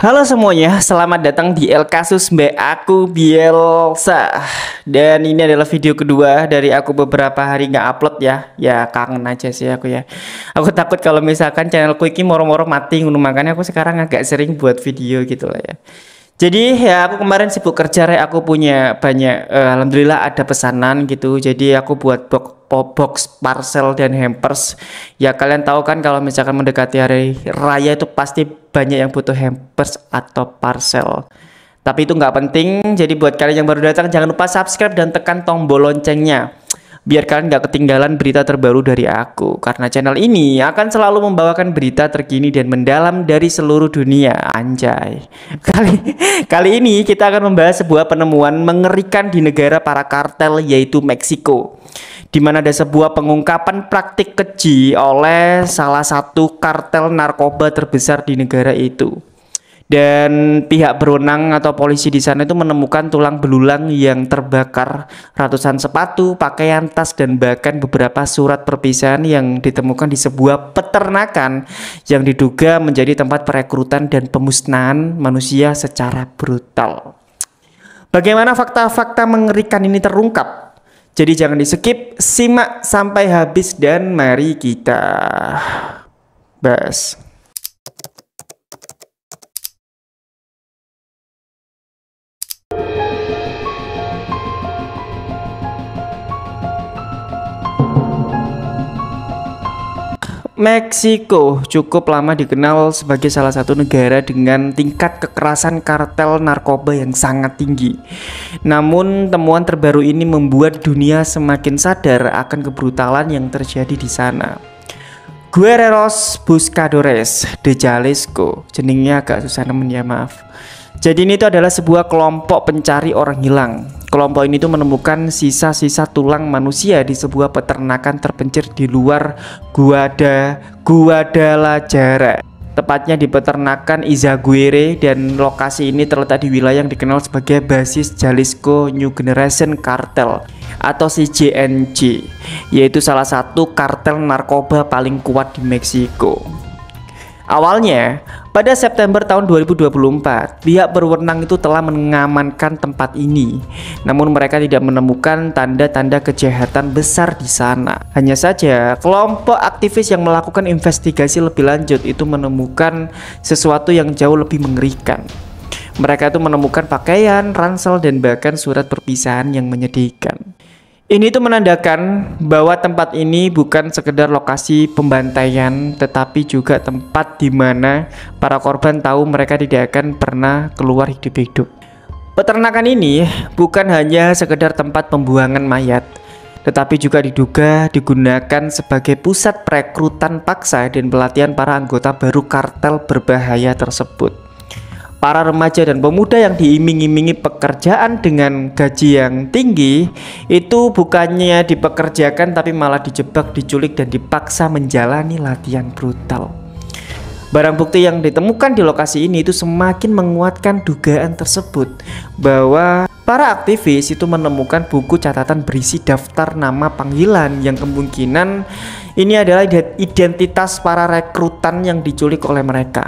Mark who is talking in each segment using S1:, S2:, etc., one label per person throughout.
S1: Halo semuanya, selamat datang di El Kasus Mbak Aku Bielsa. Dan ini adalah video kedua dari aku beberapa hari nggak upload ya. Ya kangen aja sih aku ya. Aku takut kalau misalkan channelku ini moro-moro mati, makanya aku sekarang agak sering buat video gitu lah ya. Jadi ya aku kemarin sibuk kerja, aku punya banyak, alhamdulillah ada pesanan gitu. Jadi aku buat box parcel dan hampers. Ya kalian tahu kan kalau misalkan mendekati hari raya itu pasti banyak yang butuh hampers atau parcel. Tapi itu nggak penting. Jadi buat kalian yang baru datang jangan lupa subscribe dan tekan tombol loncengnya, biar kalian nggak ketinggalan berita terbaru dari aku. Karena channel ini akan selalu membawakan berita terkini dan mendalam dari seluruh dunia. Anjay. Kali ini kita akan membahas sebuah penemuan mengerikan di negara para kartel, yaitu Meksiko, di mana ada sebuah pengungkapan praktik keji oleh salah satu kartel narkoba terbesar di negara itu. Dan pihak berwenang atau polisi di sana itu menemukan tulang belulang yang terbakar, ratusan sepatu, pakaian, tas, dan bahkan beberapa surat perpisahan yang ditemukan di sebuah peternakan yang diduga menjadi tempat perekrutan dan pemusnahan manusia secara brutal. Bagaimana fakta-fakta mengerikan ini terungkap? Jadi jangan di skip, simak sampai habis dan mari kita bahas. Meksiko cukup lama dikenal sebagai salah satu negara dengan tingkat kekerasan kartel narkoba yang sangat tinggi. Namun temuan terbaru ini membuat dunia semakin sadar akan kebrutalan yang terjadi di sana. Guerreros Buscadores de Jalisco, jenengnya agak susah nemen ya, maaf. Jadi ini tuh adalah sebuah kelompok pencari orang hilang. Kelompok ini tuh menemukan sisa-sisa tulang manusia di sebuah peternakan terpencil di luar Guadalajara. Tepatnya di peternakan Izaguirre, dan lokasi ini terletak di wilayah yang dikenal sebagai basis Jalisco New Generation Cartel atau CJNG, yaitu salah satu kartel narkoba paling kuat di Meksiko. Awalnya, pada September tahun 2024, pihak berwenang itu telah mengamankan tempat ini. Namun mereka tidak menemukan tanda-tanda kejahatan besar di sana. Hanya saja, kelompok aktivis yang melakukan investigasi lebih lanjut itu menemukan sesuatu yang jauh lebih mengerikan. Mereka itu menemukan pakaian, ransel, dan bahkan surat perpisahan yang menyedihkan. Ini tuh menandakan bahwa tempat ini bukan sekedar lokasi pembantaian, tetapi juga tempat di mana para korban tahu mereka tidak akan pernah keluar hidup-hidup. Peternakan ini bukan hanya sekedar tempat pembuangan mayat, tetapi juga diduga digunakan sebagai pusat perekrutan paksa dan pelatihan para anggota baru kartel berbahaya tersebut. Para remaja dan pemuda yang diiming-imingi pekerjaan dengan gaji yang tinggi itu bukannya dipekerjakan tapi malah dijebak, diculik, dan dipaksa menjalani latihan brutal. Barang bukti yang ditemukan di lokasi ini itu semakin menguatkan dugaan tersebut, bahwa para aktivis itu menemukan buku catatan berisi daftar nama panggilan yang kemungkinan ini adalah identitas para rekrutan yang diculik oleh mereka.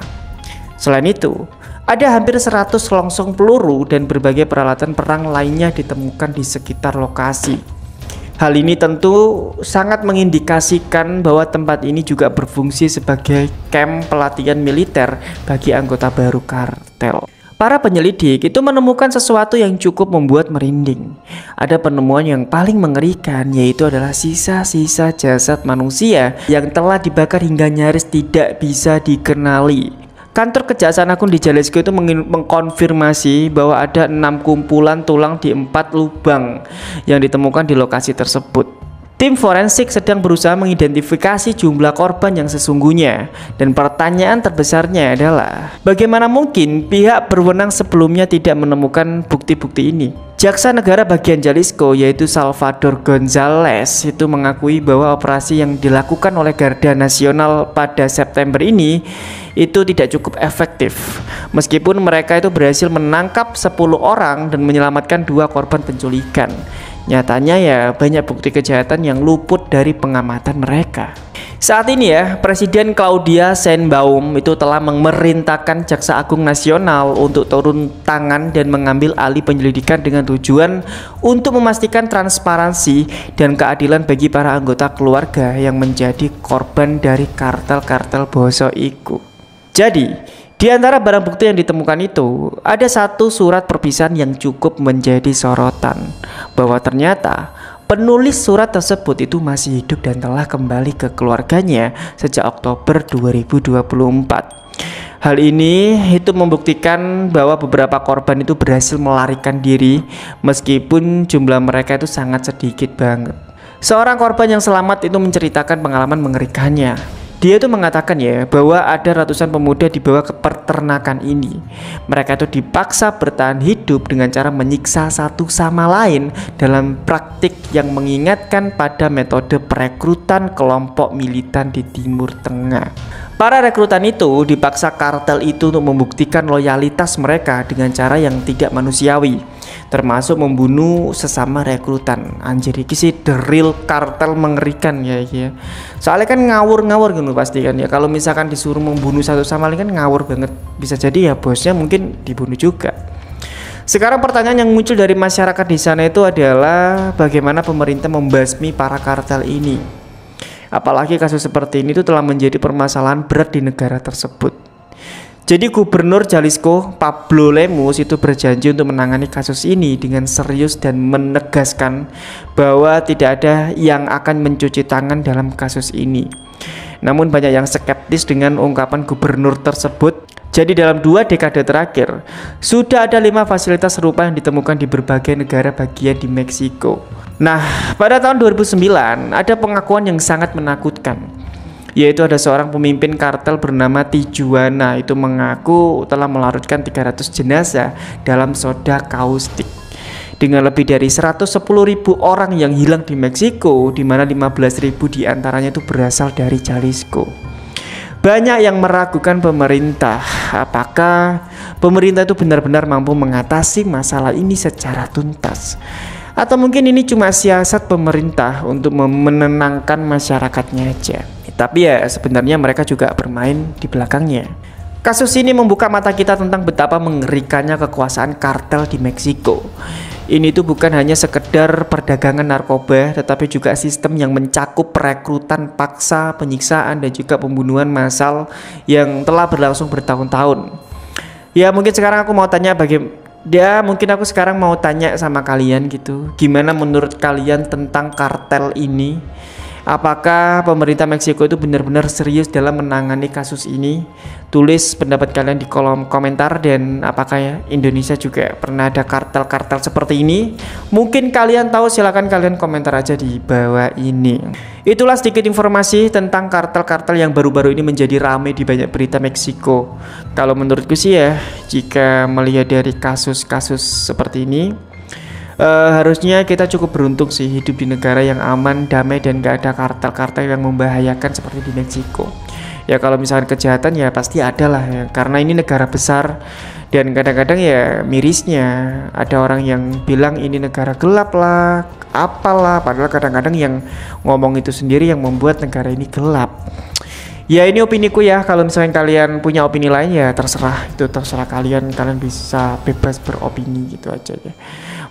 S1: Selain itu, ada hampir 100 selongsong peluru dan berbagai peralatan perang lainnya ditemukan di sekitar lokasi. Hal ini tentu sangat mengindikasikan bahwa tempat ini juga berfungsi sebagai kamp pelatihan militer bagi anggota baru kartel. Para penyelidik itu menemukan sesuatu yang cukup membuat merinding. Ada penemuan yang paling mengerikan, yaitu adalah sisa-sisa jasad manusia yang telah dibakar hingga nyaris tidak bisa dikenali. Kantor Kejaksaan Agung di Jalisco itu mengkonfirmasi bahwa ada 6 kumpulan tulang di 4 lubang yang ditemukan di lokasi tersebut. Tim forensik sedang berusaha mengidentifikasi jumlah korban yang sesungguhnya, dan pertanyaan terbesarnya adalah bagaimana mungkin pihak berwenang sebelumnya tidak menemukan bukti-bukti ini. Jaksa Negara bagian Jalisco, yaitu Salvador Gonzalez, itu mengakui bahwa operasi yang dilakukan oleh Garda Nasional pada September ini itu tidak cukup efektif. Meskipun mereka itu berhasil menangkap 10 orang dan menyelamatkan 2 korban penculikan. Nyatanya ya banyak bukti kejahatan yang luput dari pengamatan mereka. Saat ini ya, Presiden Claudia Sheinbaum itu telah memerintahkan Jaksa Agung Nasional untuk turun tangan dan mengambil alih penyelidikan dengan tujuan untuk memastikan transparansi dan keadilan bagi para anggota keluarga yang menjadi korban dari kartel-kartel boso iku. Jadi, di antara barang bukti yang ditemukan itu, ada satu surat perpisahan yang cukup menjadi sorotan, bahwa ternyata penulis surat tersebut itu masih hidup dan telah kembali ke keluarganya sejak Oktober 2024. Hal ini itu membuktikan bahwa beberapa korban itu berhasil melarikan diri meskipun jumlah mereka itu sangat sedikit banget. Seorang korban yang selamat itu menceritakan pengalaman mengerikannya. Dia itu mengatakan ya bahwa ada ratusan pemuda dibawa ke peternakan ini. Mereka itu dipaksa bertahan hidup dengan cara menyiksa satu sama lain dalam praktik yang mengingatkan pada metode perekrutan kelompok militan di Timur Tengah. Para rekrutan itu dipaksa kartel itu untuk membuktikan loyalitas mereka dengan cara yang tidak manusiawi, termasuk membunuh sesama rekrutan. Anjir, ini sih the real kartel mengerikan ya. Soalnya kan ngawur-ngawur gitu pasti kan ya. Kalau misalkan disuruh membunuh satu sama lain kan ngawur banget. Bisa jadi ya bosnya mungkin dibunuh juga. Sekarang pertanyaan yang muncul dari masyarakat di sana itu adalah bagaimana pemerintah membasmi para kartel ini. Apalagi kasus seperti ini itu telah menjadi permasalahan berat di negara tersebut. Jadi Gubernur Jalisco Pablo Lemus itu berjanji untuk menangani kasus ini dengan serius dan menegaskan bahwa tidak ada yang akan mencuci tangan dalam kasus ini. Namun banyak yang skeptis dengan ungkapan gubernur tersebut. Jadi dalam 2 dekade terakhir, sudah ada 5 fasilitas serupa yang ditemukan di berbagai negara bagian di Meksiko. Nah, pada tahun 2009 ada pengakuan yang sangat menakutkan, yaitu ada seorang pemimpin kartel bernama Tijuana itu mengaku telah melarutkan 300 jenazah dalam soda kaustik. Dengan lebih dari 110.000 orang yang hilang di Meksiko, di mana 15.000 diantaranya itu berasal dari Jalisco. Banyak yang meragukan pemerintah, apakah pemerintah itu benar-benar mampu mengatasi masalah ini secara tuntas, atau mungkin ini cuma siasat pemerintah untuk menenangkan masyarakatnya aja. Tapi ya sebenarnya mereka juga bermain di belakangnya. Kasus ini membuka mata kita tentang betapa mengerikannya kekuasaan kartel di Meksiko. Ini tuh bukan hanya sekedar perdagangan narkoba, tetapi juga sistem yang mencakup perekrutan paksa, penyiksaan, dan juga pembunuhan massal yang telah berlangsung bertahun-tahun. Ya mungkin sekarang aku mau tanya mungkin aku sekarang mau tanya sama kalian gitu, gimana menurut kalian tentang kartel ini? Apakah pemerintah Meksiko itu benar-benar serius dalam menangani kasus ini? Tulis pendapat kalian di kolom komentar. Dan apakah ya Indonesia juga pernah ada kartel-kartel seperti ini? Mungkin kalian tahu, silahkan kalian komentar aja di bawah ini. Itulah sedikit informasi tentang kartel-kartel yang baru-baru ini menjadi ramai di banyak berita Meksiko. Kalau menurutku sih ya, jika melihat dari kasus-kasus seperti ini, harusnya kita cukup beruntung sih hidup di negara yang aman, damai, dan gak ada kartel-kartel yang membahayakan seperti di Meksiko. Ya kalau misalkan kejahatan ya pasti ada lah ya, karena ini negara besar. Dan kadang-kadang ya mirisnya ada orang yang bilang ini negara gelap lah, apalah, padahal kadang-kadang yang ngomong itu sendiri yang membuat negara ini gelap. Ya ini opiniku ya, kalau misalnya kalian punya opini lain ya terserah, itu terserah kalian bisa bebas beropini gitu aja ya.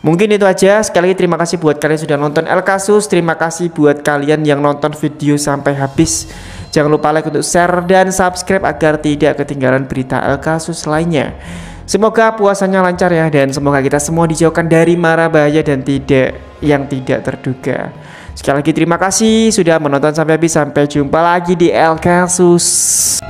S1: Mungkin itu aja. Sekali lagi terima kasih buat kalian sudah nonton El Kasus. Terima kasih buat kalian yang nonton video sampai habis. Jangan lupa like untuk share dan subscribe agar tidak ketinggalan berita El Kasus lainnya. Semoga puasanya lancar ya, dan semoga kita semua dijauhkan dari mara bahaya dan tidak terduga. Sekali lagi terima kasih sudah menonton sampai habis. Sampai jumpa lagi di El Kasus.